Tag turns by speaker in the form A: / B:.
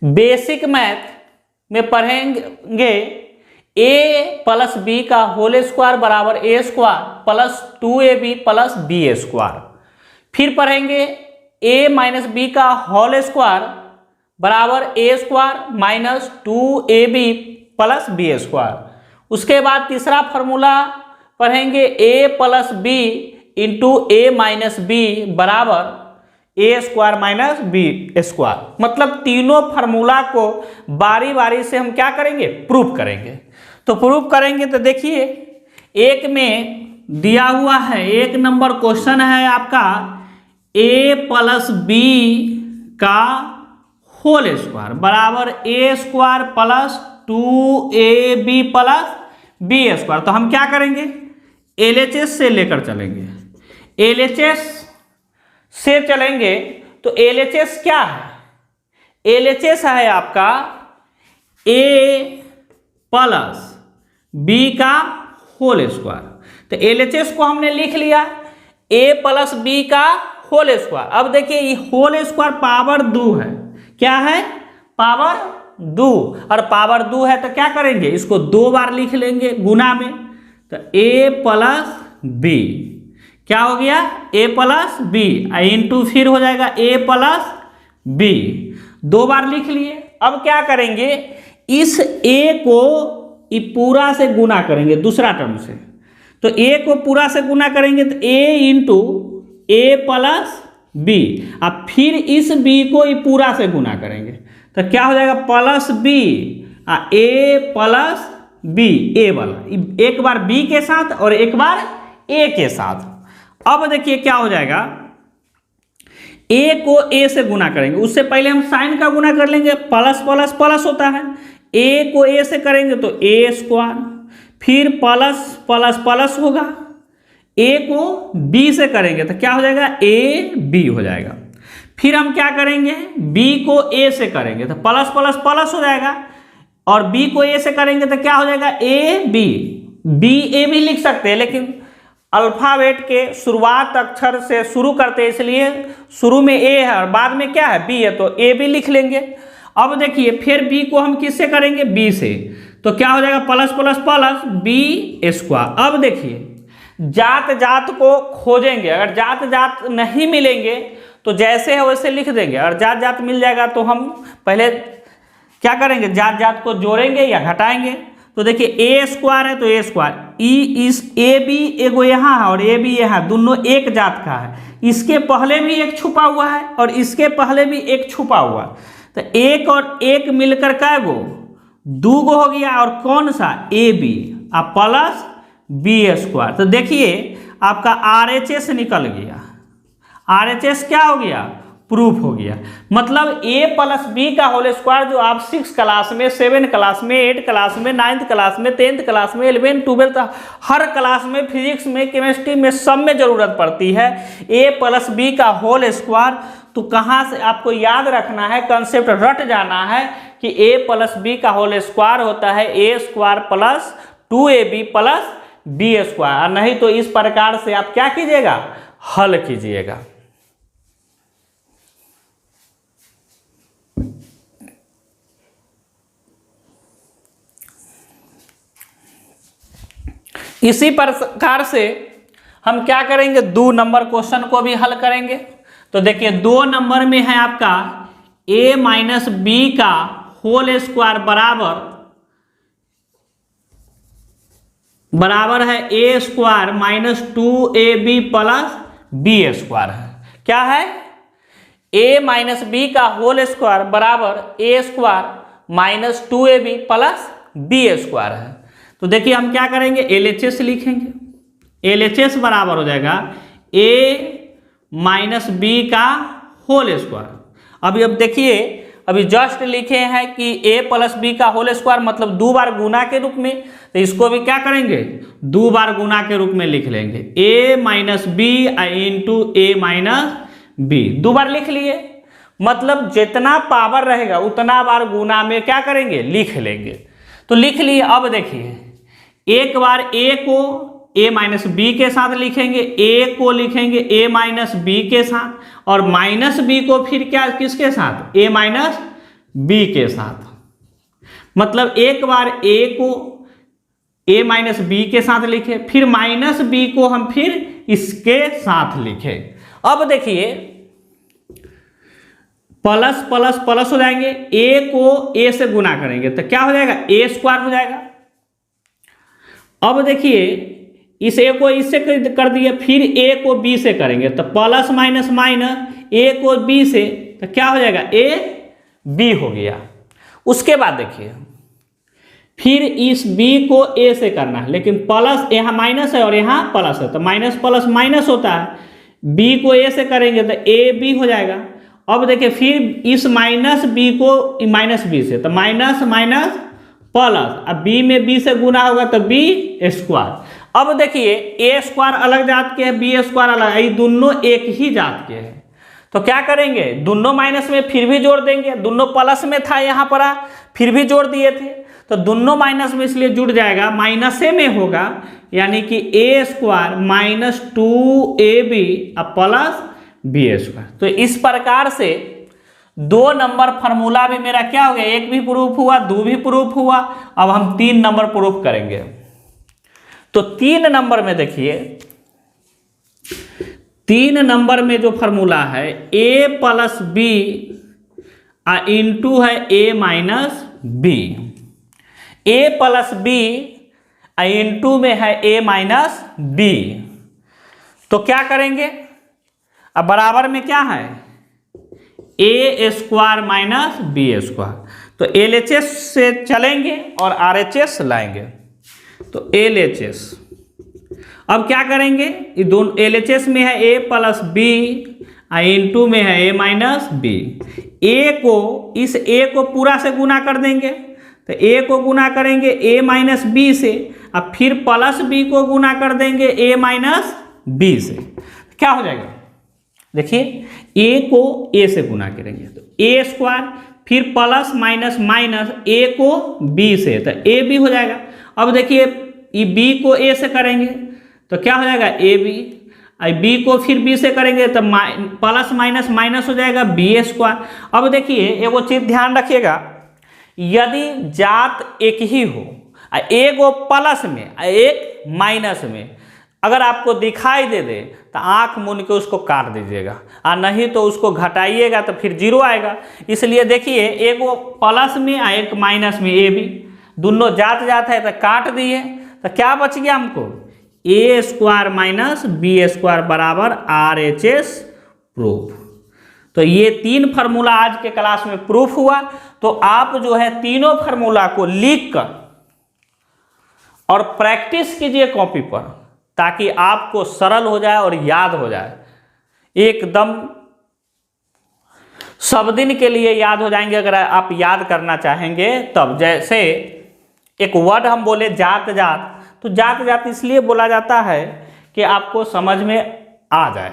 A: Basic math में पढ़ेंगे a plus B का होल स्क्वायर बराबर a square plus 2ab plus b square. फिर पढ़ेंगे a माइनस बी का होल स्क्वायर बराबर a square minus 2ab plus b square. उसके बाद तीसरा फॉर्मूला पढ़ेंगे a plus B into a minus B बराबर A square minus B square. मतलब तीनों फार्मूला को बारी बारी से हम क्या करेंगे, प्रूफ करेंगे। तो प्रूफ करेंगे तो देखिए, एक में दिया हुआ है, एक नंबर क्वेश्चन है आपका a प्लस बी का होल स्क्वायर बराबर A square plus 2ab plus B square. तो हम क्या करेंगे, LHS से लेकर चलेंगे, LHS से चलेंगे। तो LHS क्या है, LHS है आपका a प्लस बी का होल स्क्वायर। तो LHS को हमने लिख लिया a प्लस बी का होल स्क्वायर। अब देखिए ये होल स्क्वायर पावर 2 है, क्या है, पावर 2, और पावर 2 है तो क्या करेंगे, इसको 2 बार लिख लेंगे गुना में। तो a प्लस बी क्या हो गया, a प्लस बी इंटू फिर हो जाएगा a प्लस बी, 2 बार लिख लिए। अब क्या करेंगे, इस a को पूरा से गुना करेंगे दूसरा टर्म से। तो a को पूरा से गुना करेंगे तो a into a plus B, अब फिर इस b को पूरा से गुना करेंगे तो क्या हो जाएगा, plus B a plus B, a वाला एक बार b के साथ और एक बार a के साथ। अब देखिए क्या हो जाएगा, a को a से गुना करेंगे, उससे पहले हम साइन का गुना कर लेंगे, प्लस प्लस प्लस होता है, a को a से करेंगे तो a स्क्वायर, फिर प्लस प्लस प्लस होगा, a को b से करेंगे तो क्या हो जाएगा, a b हो जाएगा। फिर हम क्या करेंगे, b को a से करेंगे तो प्लस प्लस प्लस हो जाएगा, और b को a से करेंगे तो क्या हो जाएगा, a b, b a भी लिख सकते हैं, लेकिन अल्फाबेट के शुरुआत अक्षर से शुरू करते हैं, इसलिए शुरू में a है और बाद में क्या है, b है, तो a भी लिख लेंगे। अब देखिए फिर b को हम किससे करेंगे, b से, तो क्या हो जाएगा, plus plus plus b square. अब देखिए जात जात को खोजेंगे, अगर जात जात नहीं मिलेंगे तो जैसे है वैसे लिख देंगे, और जात जात मिल जाएगा तो हम पहले क्या करेंगे, जात जात को जोड़ेंगे या घटाएंगे। तो देखिए a स्क्वायर है तो a स्क्वायर, इस a भी एगो यहाँ है और a भी यहाँ, दोनों एक जात का है, इसके पहले भी एक छुपा हुआ है और इसके पहले भी एक छुपा हुआ है। तो एक और एक मिलकर क्या गो, 2 गो हो गया, और कौन सा, a b plus b square. तो देखिए आपका RHS निकल गया, RHS क्या हो गया, प्रूफ हो गया। मतलब a प्लस बी का होल स्क्वायर जो आप 6 क्लास में, 7 क्लास में, 8 क्लास में, 9th क्लास में, 10th क्लास में, 11th 12th हर क्लास में, फिजिक्स में, केमिस्ट्री में, सब में जरूरत पड़ती है, a प्लस बी का होल स्क्वायर। तो कहाँ से आपको याद रखना है, कंसेप्ट रट जाना है कि a प्लस बी का होल स्क्वायर होता है a square plus 2ab plus b square. नहीं तो इस प्रकार से आप क्या कीजिएगा, हल कीजिएगा। इसी प्रकार से हम क्या करेंगे, 2 नंबर क्वेश्चन को भी हल करेंगे। तो देखिए 2 नंबर में है आपका a माइनस बी का होल स्क्वायर बराबर है a square minus 2ab plus b square है। क्या है, a माइनस बी का होल स्क्वायर बराबर a square minus 2ab plus b square है। तो देखिए हम क्या करेंगे, LHS लिखेंगे, LHS बराबर हो जाएगा a माइनस बी का होल स्क्वायर। अब देखिए अभी जस्ट लिखे हैं कि a प्लस बी का होल स्क्वायर, मतलब 2 बार गुना के रूप में, तो इसको भी क्या करेंगे, 2 बार गुना के रूप में लिख लेंगे, a minus B into a minus B, 2 बार लिख लिए। मतलब जितना पावर रहेगा उतना बार गुना में क्या करेंगे, लिख लेंगे। तो लिख लिए। अब देखिए एक बार a को a माइनस बी के साथ लिखेंगे, a को लिखेंगे a माइनस बी के साथ, और माइनस बी को फिर क्या किसके साथ, a माइनस बी के साथ, मतलब एक बार ए को a माइनस बी के साथ लिखे, फिर माइनस बी को हम फिर इसके साथ लिखे। अब देखिए प्लस प्लस प्लस हो जाएंगे, a को a से गुना करेंगे तो क्या हो जाएगा, a स्क्वायर हो जाएगा। अब देखिए इस a को इससे कर दिए, फिर a को b से करेंगे तो प्लस माइनस माइनस a को b से, तो क्या हो जाएगा, a b हो गया। उसके बाद देखिए फिर इस b को a से करना है, लेकिन प्लस यहाँ माइनस है और यहाँ प्लस है, तो माइनस प्लस माइनस होता है, b को a से करेंगे तो a b हो जाएगा। अब देखिए फिर इस माइनस b को माइनस b से, तो माइनस माइनस प्लस, अब b में b से गुना होगा तो b स्क्वायर। अब देखिए a स्क्वायर अलग जात के है, b स्क्वायर अलग, ये दोनों एक ही जात के हैं, तो क्या करेंगे, दोनों माइनस में फिर भी जोड़ देंगे, दोनों प्लस में था यहाँ पर फिर भी जोड़ दिए थे, तो दोनों माइनस में इसलिए जुड़ जाएगा, माइनसे में होगा, यानी कि a square minus 2ab plus B square. तो इस प्रकार से 2 नंबर फार्मूला भी मेरा क्या हो गया, 1 भी प्रूफ हुआ, 2 भी प्रूफ हुआ। अब हम 3 नंबर प्रूफ करेंगे। तो 3 नंबर में देखिए, 3 नंबर में जो फार्मूला है a प्लस बी इंटू है a minus B, a plus B into में है a माइनस बी। तो क्या करेंगे, अब बराबर में क्या है, a square minus B square, तो LHS से चलेंगे और RHS लाएंगे, तो LHS। अब क्या करेंगे, ये दोनों LHS में है a प्लस बी इंटू में है a माइनस बी, a को इस a को पूरा से गुना कर देंगे, तो a को गुना करेंगे a माइनस बी से, अब फिर प्लस b को गुना कर देंगे a माइनस बी से, क्या हो जाएगा, देखिए a को a से गुना करेंगे तो a स्क्वायर, फिर प्लस माइनस माइनस a को b से, तो a b हो जाएगा। अब देखिए ये b को a से करेंगे तो क्या हो जाएगा, a b, b को फिर b से करेंगे तो प्लस माइनस माइनस हो जाएगा b स्क्वायर। अब देखिए एगो चीज ध्यान रखिएगा, यदि जात एक ही हो, एक प्लस में एक माइनस में, अगर आपको दिखाई दे दे तो आंख मूंद के उसको काट दीजिएगा, और नहीं तो उसको घटाइएगा तो फिर 0 आएगा। इसलिए देखिए एक प्लस में और एक माइनस में, ए बी दोनों जात जात है तो काट दिए, तो क्या बच गया हमको, a square minus B square बराबर RHS प्रूफ। तो ये 3 फार्मूला आज के क्लास में प्रूफ हुआ। तो आप जो है तीनों फार्मूला को लिख कर और प्रैक्टिस कीजिए कॉपी पर, ताकि आपको सरल हो जाए और याद हो जाए, एकदम सब दिन के लिए याद हो जाएंगे अगर आप याद करना चाहेंगे तब। जैसे एक वर्ड हम बोले जात जात, तो जात जात इसलिए बोला जाता है कि आपको समझ में आ जाए।